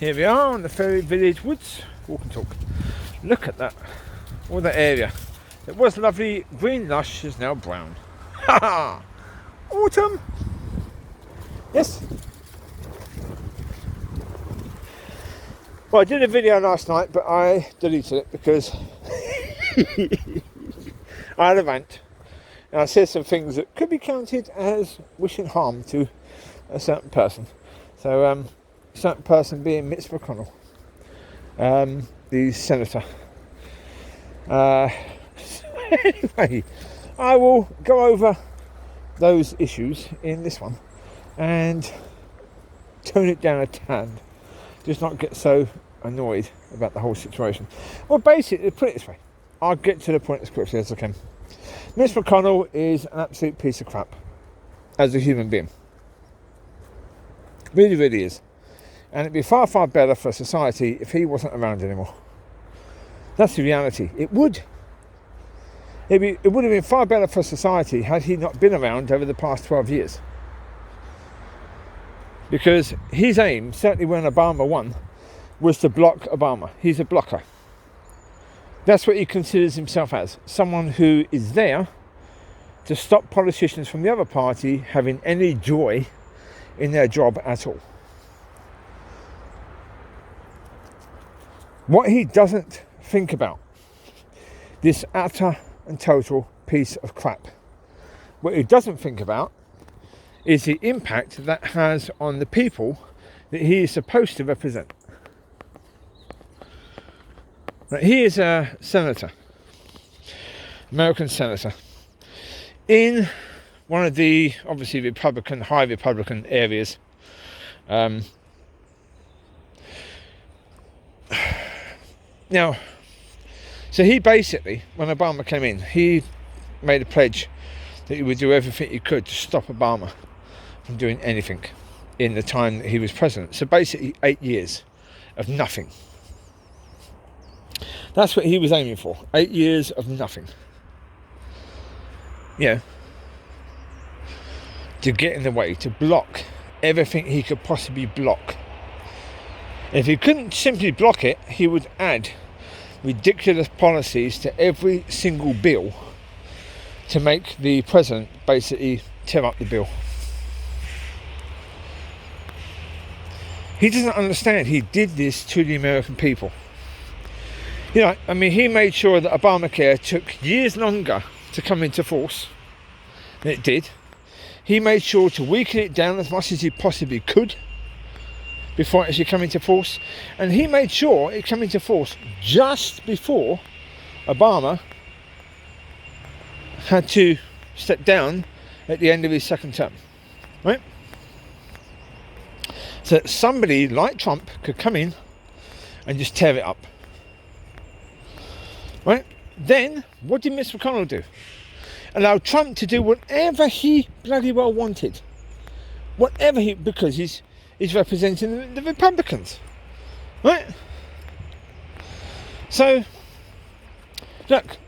Here we are on the Ferry Village Woods. Walk and talk. Look at that. All that area. It was lovely, green lush, is now brown. Ha ha! Autumn! Yes? Well, I did a video last night, but I deleted it because I had a rant. And I said some things that could be counted as wishing harm to a certain person. So, a certain person being Mitch McConnell, the senator. Anyway, I will go over those issues in this one and tone it down a tad. Just not get so annoyed about the whole situation. Well, basically, put it this way. I'll get to the point as quickly as I can. Mitch McConnell is an absolute piece of crap as a human being. Really, really is. And it'd be far, far better for society if he wasn't around anymore. That's the reality. It would. It would have been far better for society had he not been around over the past 12 years. Because his aim, certainly when Obama won, was to block Obama. He's a blocker. That's what he considers himself as. Someone who is there to stop politicians from the other party having any joy in their job at all. What he doesn't think about, this utter and total piece of crap, what he doesn't think about is the impact that has on the people that he is supposed to represent. Now, he is a senator, American senator, in one of the obviously high Republican areas. Now, so he basically, when Obama came in, he made a pledge that he would do everything he could to stop Obama from doing anything in the time that he was president. So basically 8 years of nothing. That's what he was aiming for. 8 years of nothing. Yeah. To get in the way, to block everything he could possibly block. If he couldn't simply block it, he would add ridiculous policies to every single bill to make the president basically tear up the bill. He doesn't understand he did this to the American people. You know, I mean, he made sure that Obamacare took years longer to come into force than it did. He made sure to weaken it down as much as he possibly could before it actually came into force. And he made sure it came into force just before Obama had to step down at the end of his second term. Right? So that somebody like Trump could come in and just tear it up. Right? Then, what did Mitch McConnell do? Allow Trump to do whatever he bloody well wanted. Because he's representing the Republicans. Right? So, look.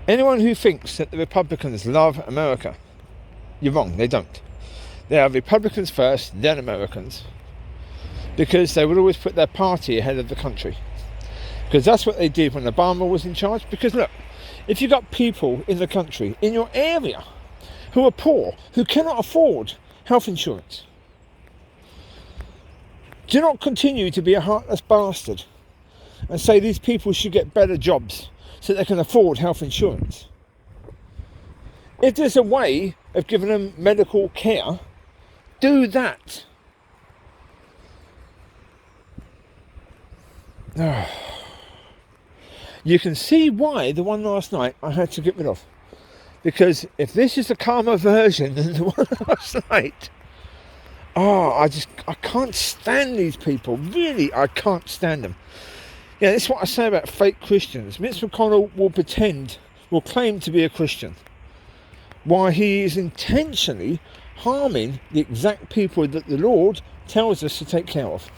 Anyone who thinks that the Republicans love America, you're wrong, they don't. They are Republicans first, then Americans. Because they would always put their party ahead of the country. Because that's what they did when Obama was in charge. Because look, if you've got people in the country, in your area, who are poor, who cannot afford health insurance, do not continue to be a heartless bastard and say these people should get better jobs so they can afford health insurance. If there's a way of giving them medical care, do that. You can see why the one last night I had to get rid of. Because if this is the calmer version than the one last night, I can't stand these people. Really, I can't stand them. Yeah, that's what I say about fake Christians. Mitch McConnell will claim to be a Christian, while he is intentionally harming the exact people that the Lord tells us to take care of.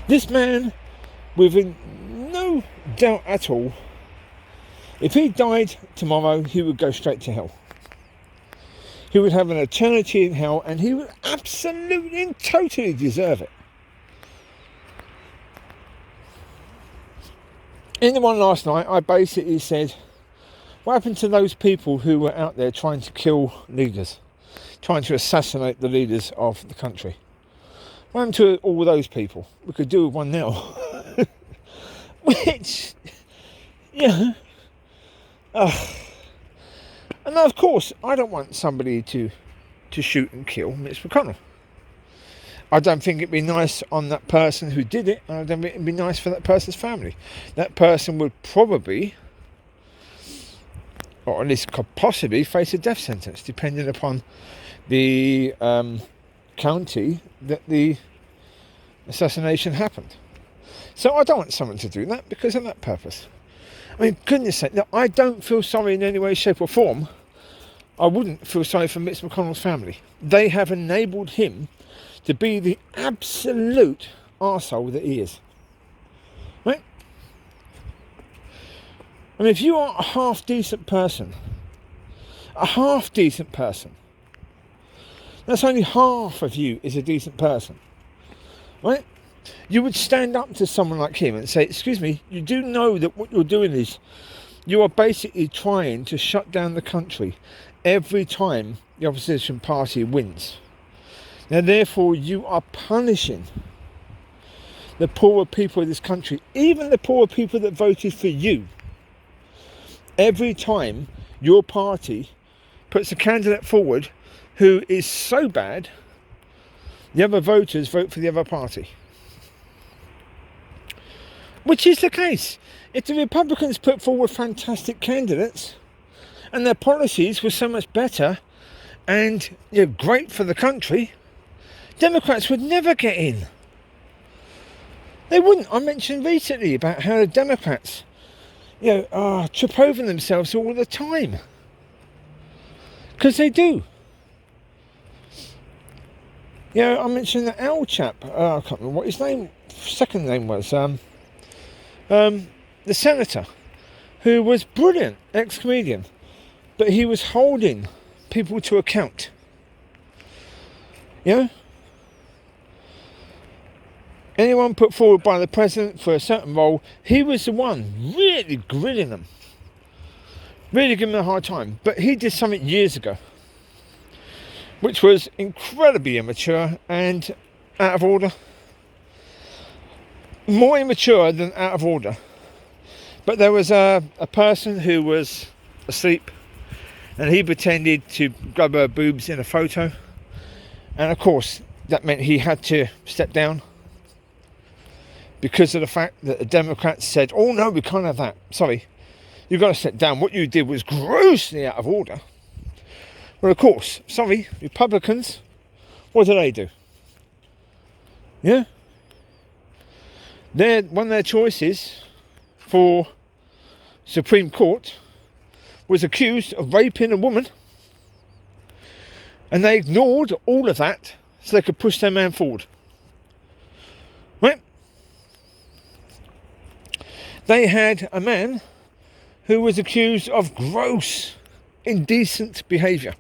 This man, within no doubt at all, if he died tomorrow, he would go straight to hell. He would have an eternity in hell, and he would absolutely and totally deserve it. In the one last night, I basically said, what happened to those people who were out there trying to kill leaders, trying to assassinate the leaders of the country? What happened to all those people? We could do with one now. Which, yeah. And of course, I don't want somebody to shoot and kill Mitch McConnell. I don't think it'd be nice on that person who did it, and I don't think it'd be nice for that person's family. That person would probably, or at least could possibly, face a death sentence, depending upon the county that the assassination happened. So I don't want someone to do that because of that purpose. I mean, goodness sake, look, I don't feel sorry in any way, shape or form. I wouldn't feel sorry for Mitch McConnell's family. They have enabled him to be the absolute arsehole that he is. Right? I mean, if you are a half-decent person, that's only half of you is a decent person. Right? You would stand up to someone like him and say, excuse me, you do know that what you're doing is you are basically trying to shut down the country every time the opposition party wins. Now, therefore, you are punishing the poorer people of this country, even the poorer people that voted for you, every time your party puts a candidate forward who is so bad, the other voters vote for the other party. Which is the case. If the Republicans put forward fantastic candidates and their policies were so much better and great for the country, Democrats would never get in. They wouldn't. I mentioned recently about how the Democrats trip over themselves all the time. Because they do. I mentioned the owl chap. I can't remember what his second name was. The senator, who was brilliant, ex-comedian, but he was holding people to account. Anyone put forward by the president for a certain role, he was the one really grilling them, really giving them a hard time. But he did something years ago, which was incredibly immature and out of order. More immature than out of order. But there was a person who was asleep, and he pretended to grab her boobs in a photo, and of course that meant he had to step down because of the fact that the Democrats said, oh no, we can't have that, sorry, you've got to step down, what you did was grossly out of order. Well, of course, sorry, Republicans, what do? One of their choices for Supreme Court was accused of raping a woman, and they ignored all of that so they could push their man forward. Right? They had a man who was accused of gross indecent behaviour.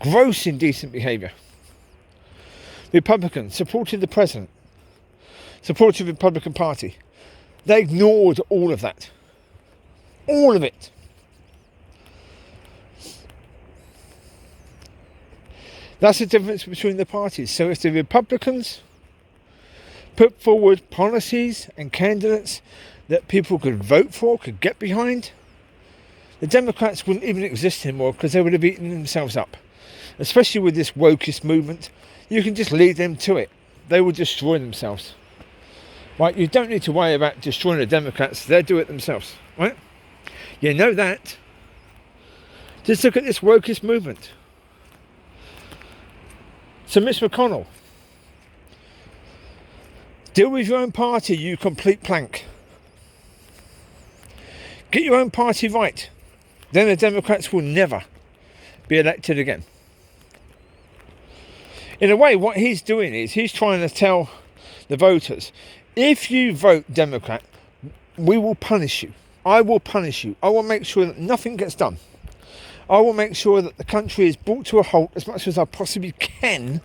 Gross indecent behaviour. The Republicans supported the president, supported the Republican Party. They ignored all of that. All of it. That's the difference between the parties. So if the Republicans put forward policies and candidates that people could vote for, could get behind, the Democrats wouldn't even exist anymore because they would have eaten themselves up. Especially with this wokeist movement, you can just lead them to it. They will destroy themselves. Right? You don't need to worry about destroying the Democrats. They'll do it themselves. Right? You know that. Just look at this wokeist movement. So Mitch McConnell, deal with your own party, you complete plank. Get your own party right. Then the Democrats will never be elected again. In a way, what he's doing is he's trying to tell the voters, if you vote Democrat, we will punish you. I will punish you. I will make sure that nothing gets done. I will make sure that the country is brought to a halt as much as I possibly can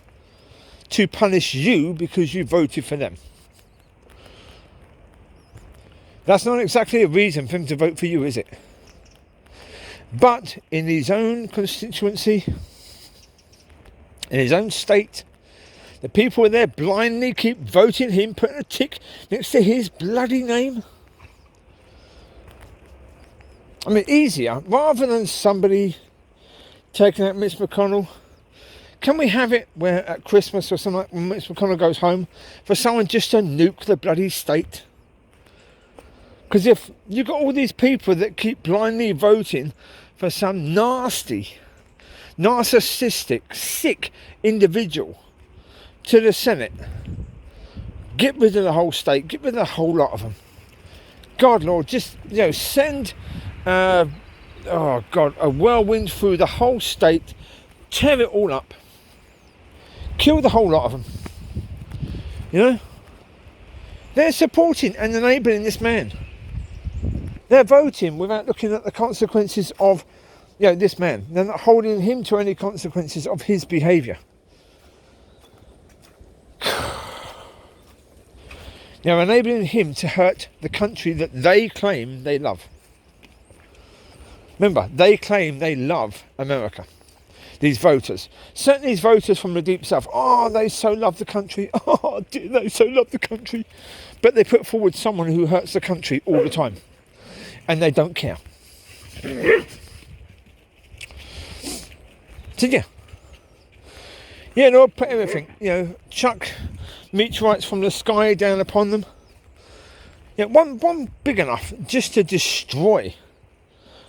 to punish you because you voted for them. That's not exactly a reason for him to vote for you, is it? But in his own constituency, in his own state, the people there blindly keep voting him, putting a tick next to his bloody name. I mean, easier, rather than somebody taking out Mitch McConnell, can we have it where at Christmas or something, when Mitch McConnell goes home, for someone just to nuke the bloody state? Because if you've got all these people that keep blindly voting for some nasty, narcissistic, sick individual to the Senate, get rid of the whole state, get rid of the whole lot of them. God, Lord, just, send, a whirlwind through the whole state, tear it all up, kill the whole lot of them. They're supporting and enabling this man. They're voting without looking at the consequences of, this man. They're not holding him to any consequences of his behaviour. They're enabling him to hurt the country that they claim they love. Remember, they claim they love America. These voters. Certainly these voters from the deep south. Oh, they so love the country. Oh, they so love the country. But they put forward someone who hurts the country all the time. And they don't care. So they'll put everything, chuck meteorites from the sky down upon them. One big enough just to destroy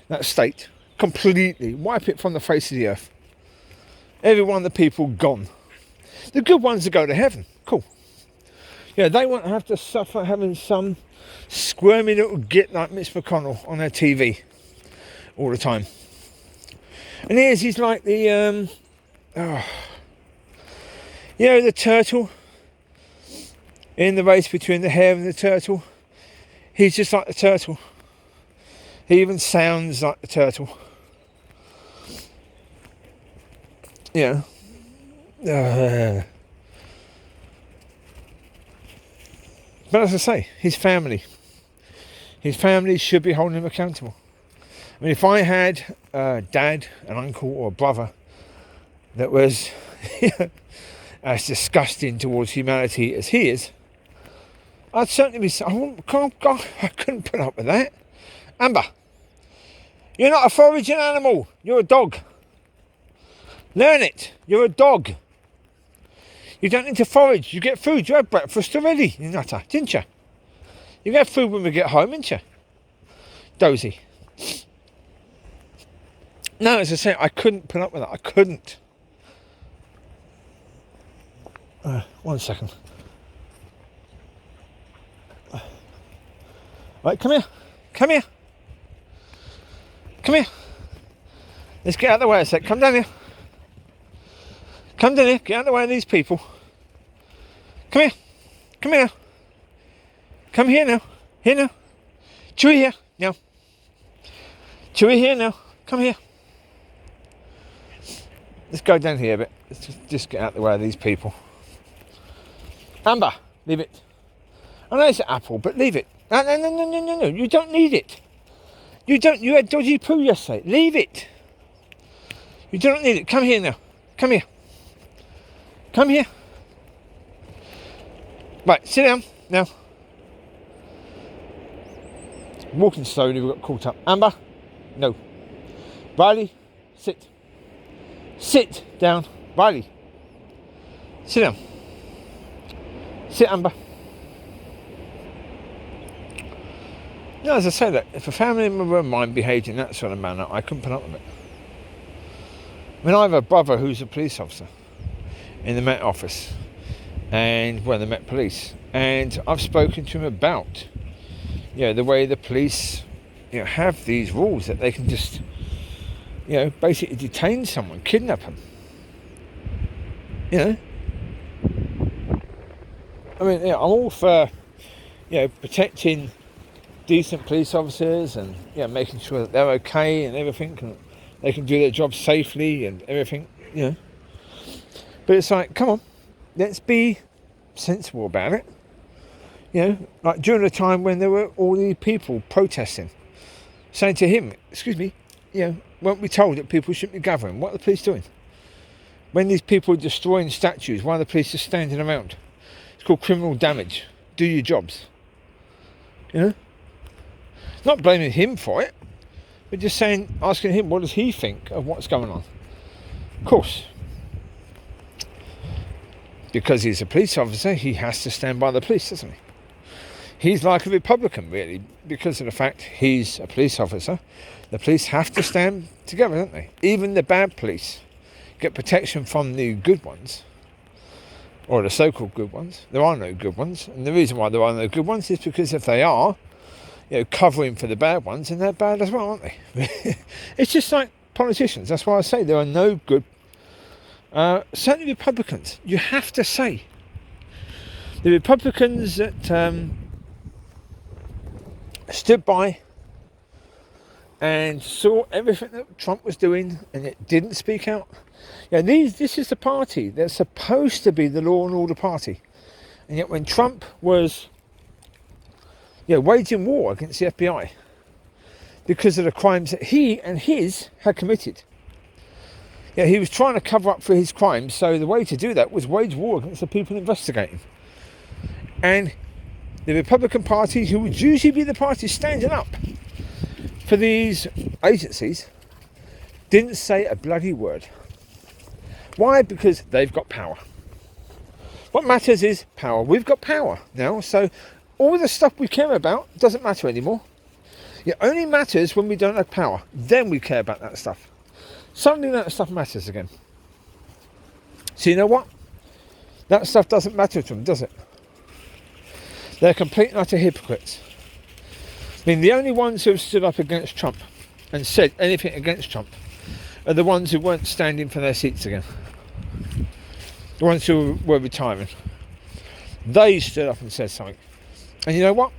that state completely, wipe it from the face of the earth. Every one of the people gone. The good ones that go to heaven, cool. They won't have to suffer having some squirmy little git like Mitch McConnell on their TV all the time. And he's like the the turtle in the race between the hare and the turtle. He's just like the turtle. He even sounds like the turtle. But as I say, his family should be holding him accountable. I mean, if I had a dad, an uncle or a brother that was as disgusting towards humanity as he is, I'd certainly be, I couldn't put up with that. Amber, you're not a foraging animal, you're a dog. Learn it, you're a dog. You don't need to forage, you get food, you had breakfast already, you nutter, didn't you? You get food when we get home, didn't you? Dozy. No, as I say, I couldn't put up with that, I couldn't. 1 second. Right, come here. Let's get out of the way a sec, come down here. Get out of the way of these people. Come here now. Come here now. Chewie here, now. Chewie here now, come here. Let's go down here a bit. Let's just get out of the way of these people. Amber, leave it. I know it's an apple, but leave it. No, you don't need it. You had dodgy poo yesterday. Leave it. You don't need it. Come here now. Come here. Right, sit down now. Walking slowly, we got caught up. Amber, no. Riley, sit. Sit down. Riley, sit down. Sit, Amber. As I said, that if a family member of mine behaved in that sort of manner, I couldn't put up with it. I mean, I have a brother who's a police officer in the Met Office, and the Met Police, and I've spoken to him about, the way the police, have these rules that they can just, basically detain someone, kidnap them. I mean, I'm all for, protecting decent police officers and making sure that they're okay and everything, and They can do their job safely and everything, you know. But it's like, come on, let's be sensible about it. You know, like during the time when there were all these people protesting, saying to him, excuse me, you know, weren't we told that people shouldn't be gathering? What are the police doing? When these people are destroying statues, why are the police just standing around? It's called criminal damage. Do your jobs. You know? Not blaming him for it, but just saying, asking him, what does he think of what's going on? Of course, because he's a police officer, he has to stand by the police, doesn't he? He's like a Republican, really, because of the fact he's a police officer. The police have to stand together, don't they? Even the bad police get protection from the good ones, or the so-called good ones. There are no good ones, and the reason why there are no good ones is because if they are, you know, covering for the bad ones, and they're bad as well, aren't they? It's just like politicians. That's why I say there are no good. Certainly Republicans, you have to say. The Republicans that stood by and saw everything that Trump was doing and it didn't speak out. Yeah, this is the party that's supposed to be the law and order party. And yet when Trump was waging war against the FBI because of the crimes that he and his had committed. Yeah, he was trying to cover up for his crimes, so the way to do that was wage war against the people investigating. And the Republican Party, who would usually be the party standing up for these agencies, didn't say a bloody word. Why? Because they've got power. What matters is power. We've got power now, so all the stuff we care about doesn't matter anymore. It only matters when we don't have power. Then we care about that stuff. Suddenly that stuff matters again. So you know what? That stuff doesn't matter to them, does it? They're complete and utter hypocrites. I mean, the only ones who have stood up against Trump and said anything against Trump are the ones who weren't standing for their seats again. The ones who were retiring. They stood up and said something. And you know what?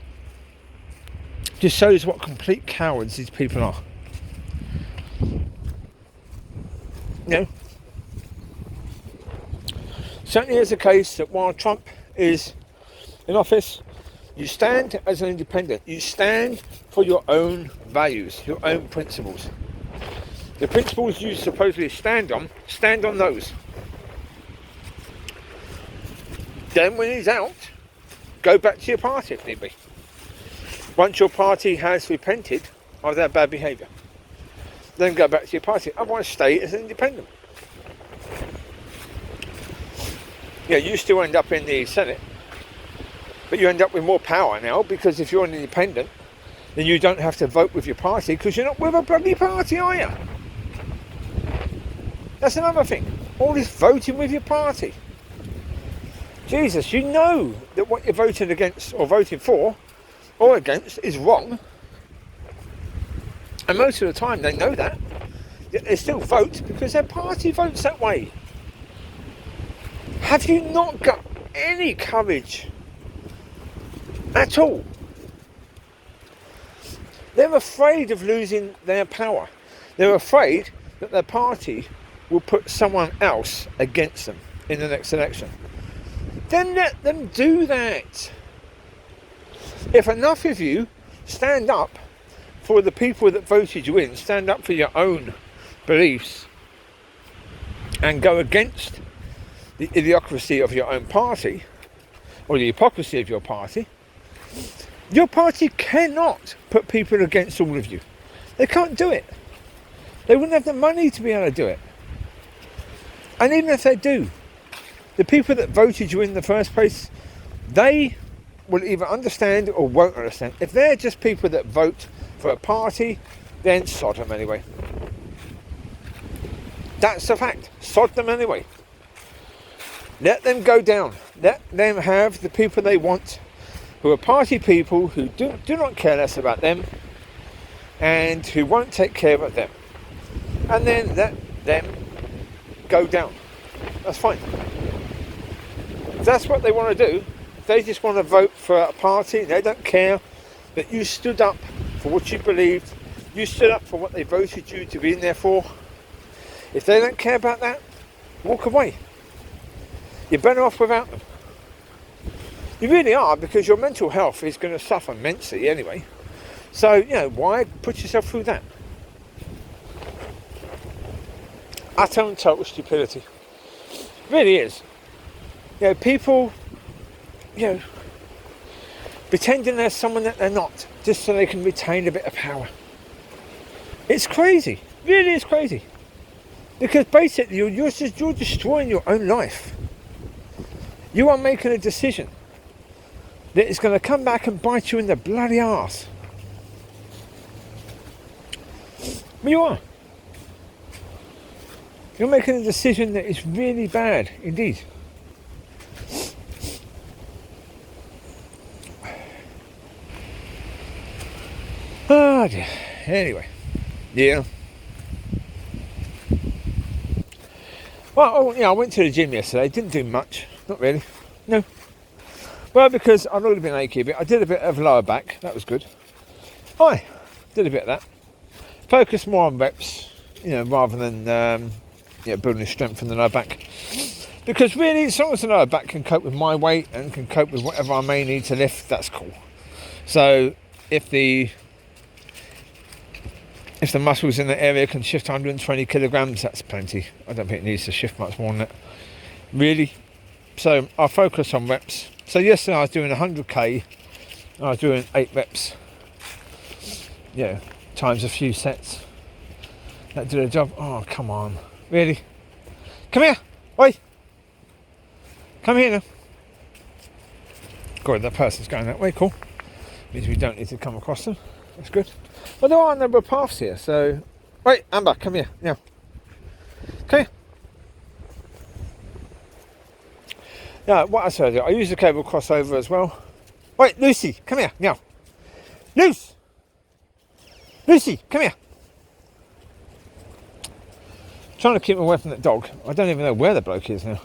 Just shows what complete cowards these people are. You know, certainly is a case that while Trump is in office, you stand as an independent. You stand for your own values, your own principles. The principles you supposedly stand on those. Then when he's out, go back to your party if need be. Once your party has repented of their bad behaviour, then go back to your party. Otherwise, stay as an independent. Yeah, you still end up in the Senate, but you end up with more power now, because if you're an independent, then you don't have to vote with your party because you're not with a bloody party, are you? That's another thing. All this voting with your party. Jesus, you know that what you're voting against or voting for or against is wrong. And most of the time they know that. Yet they still vote because their party votes that way. Have you not got any courage at all? They're afraid of losing their power. They're afraid that their party will put someone else against them in the next election. Then let them do that. If enough of you stand up for the people that voted you in, stand up for your own beliefs and go against the idiocracy of your own party or the hypocrisy of your party cannot put people against all of you. They can't do it. They wouldn't have the money to be able to do it. And even if they do, the people that voted you in the first place, they will either understand or won't understand. If they're just people that vote for a party, then sod them anyway. That's the fact. Sod them anyway. Let them go down. Let them have the people they want, who are party people who do not care less about them and who won't take care of them. And then let them go down. That's fine. If that's what they want to do, if they just want to vote for a party, they don't care that you stood up for what you believed, You stood up for what they voted you to be in there for. If they don't care about that, walk away. You're better off without them. You really are, because your mental health is going to suffer immensely anyway. So, you know, why put yourself through that? Utter and total stupidity. It really is. You know, people, you know, pretending they're someone that they're not, just so they can retain a bit of power. It's crazy. It really is crazy. Because basically, you're destroying your own life. You are making a decision that is going to come back and bite you in the bloody arse. But you are. You're making a decision that is really bad indeed. Oh dear. Anyway. Yeah. Well, I went to the gym yesterday. Didn't do much. Not really. No. Well, because I'd already been achy a bit. I did a bit of lower back. That was good. I did a bit of that. Focus more on reps, rather than building strength in the lower back. Because really, as long as the lower back can cope with my weight and can cope with whatever I may need to lift, that's cool. So if the muscles in the area can shift 120 kilograms, that's plenty. I don't think it needs to shift much more than that. Really. So I'll focus on reps. So yesterday I was doing 100k. I was doing 8 reps. Yeah, times a few sets. That did a job. Oh, come on. Really? Come here. Oi. Come here now. God, that person's going that way. Cool. Means we don't need to come across them. That's good. Well, there are a number of paths here, so... Wait, Amber, come here. Now. Come here. Now, what else I do? I use the cable crossover as well. Wait, Lucy, come here. Now. Lucy, come here. Trying to keep him away from that dog. I don't even know where the bloke is now.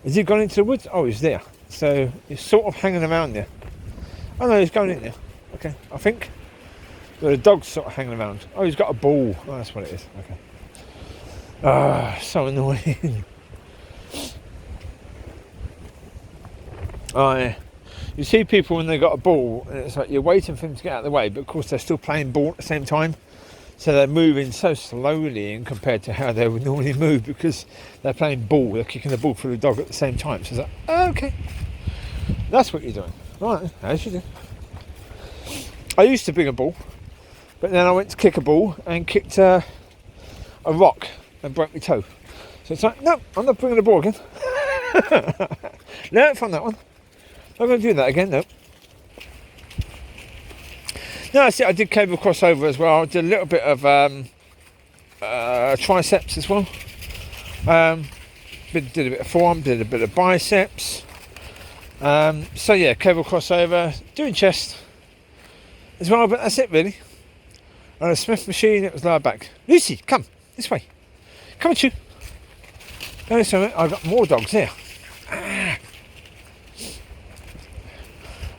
Has he gone into the woods? Oh, he's there. So he's sort of hanging around there. Oh no, he's going in there. Okay, I think. The dog's sort of hanging around. Oh, he's got a ball. Oh, that's what it is. Okay. Ah, so annoying. You see people when they got a ball, and it's like you're waiting for them to get out of the way, but of course they're still playing ball at the same time. So they're moving so slowly in compared to how they would normally move, because they're playing ball, they're kicking the ball for the dog at the same time. So it's like, oh, okay, that's what you're doing. Right, as you do. I used to bring a ball, but then I went to kick a ball and kicked a rock and broke my toe. So it's like, no, I'm not bringing the ball again. Learn from that one. I'm not going to do that again, no. No, that's it. I did cable crossover as well. I did a little bit of triceps as well. Did a bit of forearm, did a bit of biceps. So yeah, cable crossover, doing chest as well, but that's it really. On a Smith machine, it was lower back. Lucy, come this way. Come at you. No, so I've got more dogs here.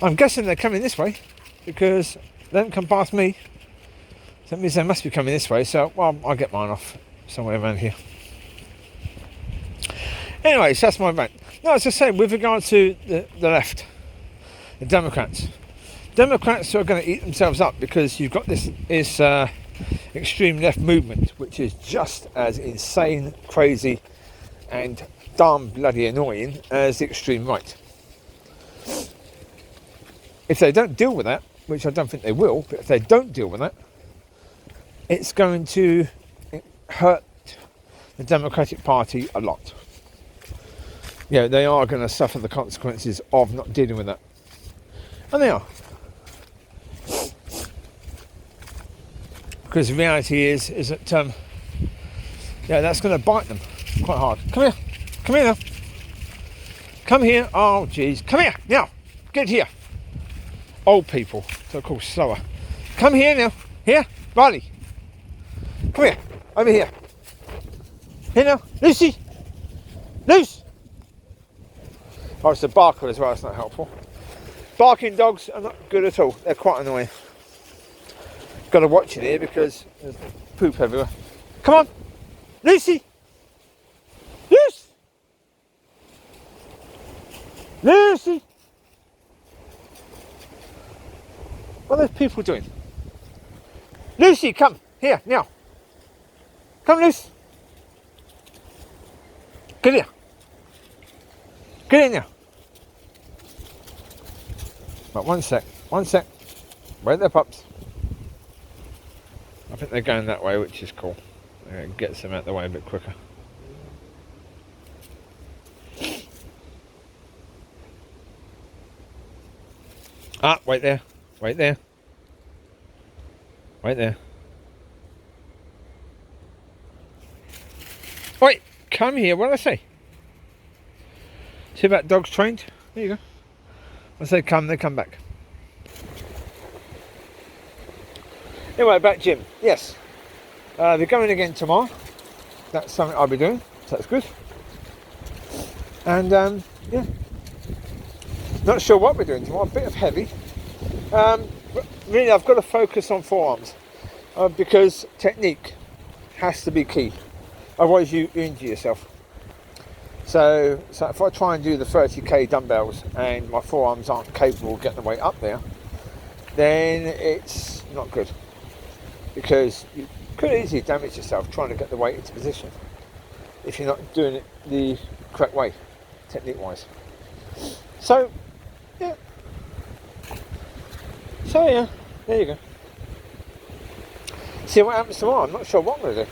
I'm guessing they're coming this way because they don't come past me. So that means they must be coming this way. So, well, I'll get mine off somewhere around here. Anyway, so that's my rant. No, as I say, with regard to the left, the Democrats are going to eat themselves up because you've got this extreme left movement, which is just as insane, crazy, and darn bloody annoying as the extreme right. If they don't deal with that, which I don't think they will, but if they don't deal with that, it's going to hurt the Democratic Party a lot. Yeah, they are going to suffer the consequences of not dealing with that. And they are. Because the reality is that, that's going to bite them quite hard. Come here. Come here now. Come here. Oh, jeez. Come here. Now. Get here. Old people. So of course, slower. Come here now. Here. Riley. Come here. Over here. Here now. Lucy. Luce. Oh, it's the barker as well. It's not helpful. Barking dogs are not good at all. They're quite annoying. Got to watch it here because there's poop everywhere. Come on, Lucy! Lucy! Lucy! What are those people doing? Lucy, come here now. Come, Lucy. Get here. Get in now. But one sec. Wait there, pups. I think they're going that way, which is cool. It gets them out the way a bit quicker. Ah, wait there. Wait there. Wait, come here. What did I say? See about dogs trained? There you go. I say come, they come back. Anyway, back gym. Yes. They're going again tomorrow. That's something I'll be doing. So that's good. And yeah. Not sure what we're doing tomorrow. A bit of heavy. But really, I've got to focus on forearms because technique has to be key. Otherwise, you injure yourself. So if I try and do the 30k dumbbells and my forearms aren't capable of getting the weight up there, then it's not good. Because you could easily damage yourself trying to get the weight into position if you're not doing it the correct way, technique-wise. So yeah, there you go. See what happens tomorrow. I'm not sure what I'm going to do.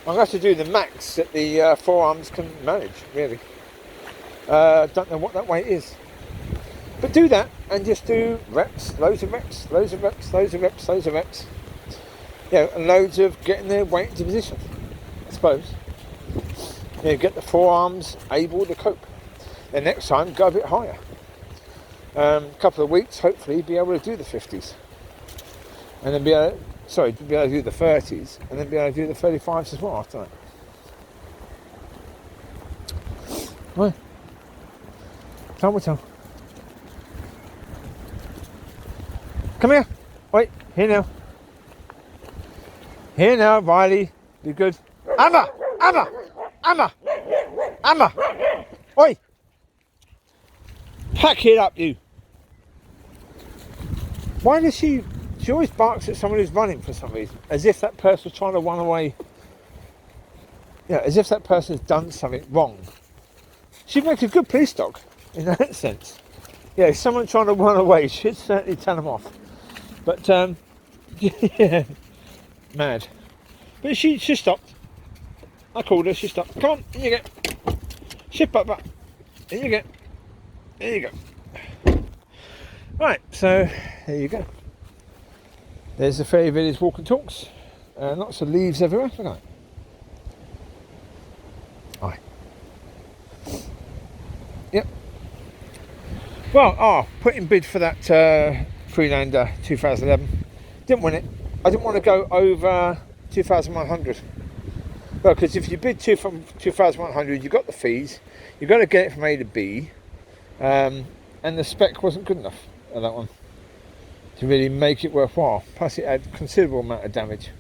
I'm going to have to do the max that the forearms can manage, really. Don't know what that weight is. But do that and just do reps, loads of reps. And loads of getting their weight into position, I suppose. Get the forearms able to cope. Then next time, go a bit higher. A couple of weeks, hopefully, be able to do the 50s. And then be able to do the 30s, and then be able to do the 35s as well after that. Right. Tell. Come here. Wait, here now, Riley. Be good. Amma! Oi! Pack it up, you. Why does she always barks at someone who's running for some reason, as if that person's trying to run away. Yeah, as if that person's done something wrong. She'd make a good police dog, in that sense. Yeah, if someone trying to run away, she'd certainly tell them off. But, yeah, mad. But she stopped. I called her, she stopped. Come on, in you go. Ship up. In you go. There you go. Right, so there you go. There's the Fairy Village walk and talks. Lots of leaves everywhere. Look at that. Aye. Yep. Well, put in bid for that Freelander 2011. Didn't win it. I didn't want to go over 2,100. Well, because if you bid 2,100, you got the fees. You've got to get it from A to B. And the spec wasn't good enough on that one to really make it worthwhile. Plus it had considerable amount of damage.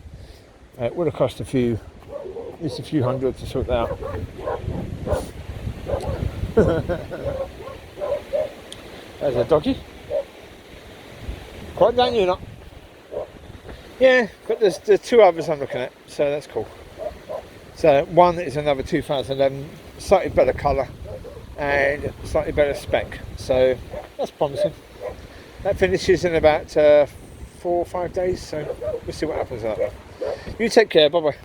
It would have cost at least a few hundred to sort that out. There's a doggy. Quite down you not. Yeah, but there's two others I'm looking at, so that's cool. So one is another 2011, slightly better colour and slightly better spec, so that's promising. That finishes in about 4 or 5 days, so we'll see what happens with that one. You take care, bye bye.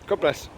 God bless.